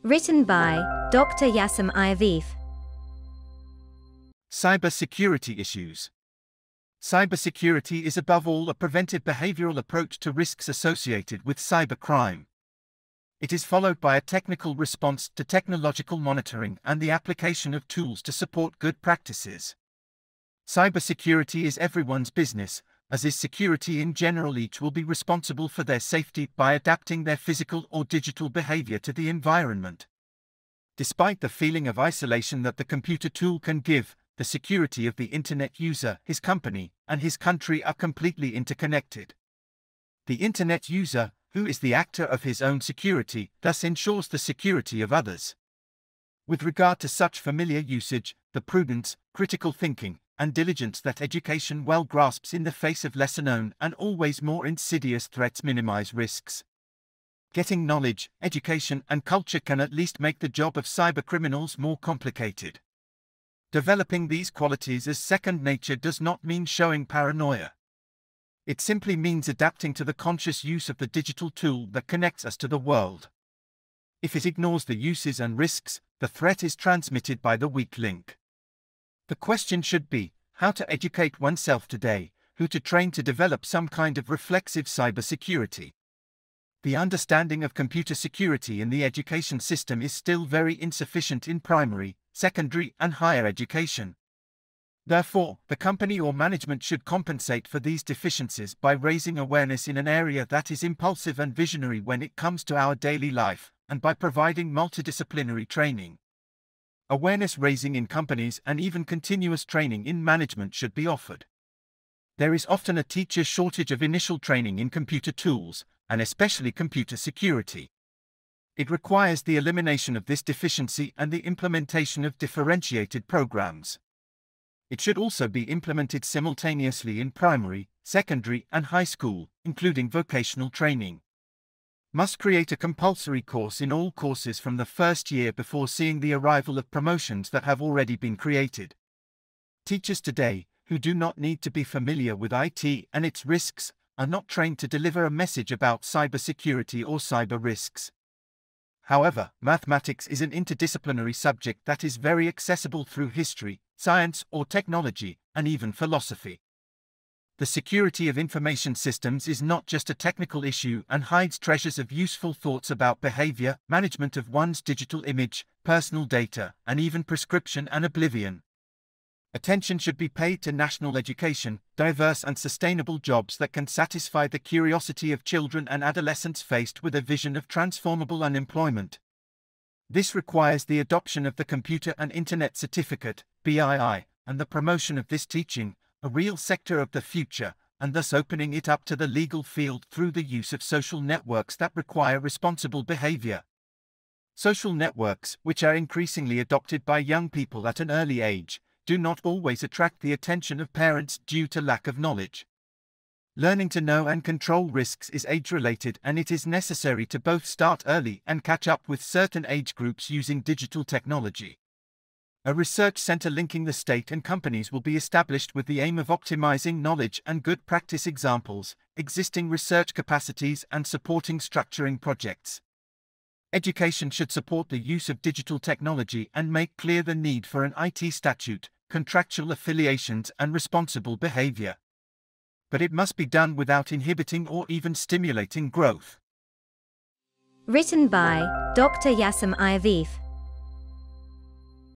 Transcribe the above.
Written by Dr.Yaşam Ayavefe. Cybersecurity issues. Cybersecurity is above all a preventive behavioral approach to risks associated with cybercrime. It is followed by a technical response to technological monitoring and the application of tools to support good practices. Cybersecurity is everyone's business, as is security in general. Each will be responsible for their safety by adapting their physical or digital behavior to the environment. Despite the feeling of isolation that the computer tool can give, the security of the Internet user, his company, and his country are completely interconnected. The Internet user, who is the actor of his own security, thus ensures the security of others. With regard to such familiar usage, the prudence, critical thinking, and diligence that education well grasps in the face of lesser-known and always more insidious threats minimize risks. Getting knowledge, education, and culture can at least make the job of cybercriminals more complicated. Developing these qualities as second nature does not mean showing paranoia. It simply means adapting to the conscious use of the digital tool that connects us to the world. If it ignores the uses and risks, the threat is transmitted by the weak link. The question should be, how to educate oneself today, who to train to develop some kind of reflexive cybersecurity. The understanding of computer security in the education system is still very insufficient in primary, secondary, and higher education. Therefore, the company or management should compensate for these deficiencies by raising awareness in an area that is impulsive and visionary when it comes to our daily life, and by providing multidisciplinary training. Awareness raising in companies and even continuous training in management should be offered. There is often a teacher shortage of initial training in computer tools, and especially computer security. It requires the elimination of this deficiency and the implementation of differentiated programs. It should also be implemented simultaneously in primary, secondary, and high school, including vocational training. Must create a compulsory course in all courses from the first year before seeing the arrival of promotions that have already been created. Teachers today, who do not need to be familiar with IT and its risks, are not trained to deliver a message about cybersecurity or cyber risks. However, mathematics is an interdisciplinary subject that is very accessible through history, science or technology, and even philosophy. The security of information systems is not just a technical issue and hides treasures of useful thoughts about behavior, management of one's digital image, personal data, and even prescription and oblivion. Attention should be paid to national education, diverse and sustainable jobs that can satisfy the curiosity of children and adolescents faced with a vision of transformable unemployment. This requires the adoption of the Computer and Internet Certificate, BII, and the promotion of this teaching, a real sector of the future, and thus opening it up to the legal field through the use of social networks that require responsible behavior. Social networks, which are increasingly adopted by young people at an early age, do not always attract the attention of parents due to lack of knowledge. Learning to know and control risks is age-related, and it is necessary to both start early and catch up with certain age groups using digital technology. A research center linking the state and companies will be established with the aim of optimizing knowledge and good practice examples, existing research capacities, and supporting structuring projects. Education should support the use of digital technology and make clear the need for an IT statute, contractual affiliations, and responsible behavior. But it must be done without inhibiting or even stimulating growth. Written by Dr.Yaşam Ayavefe.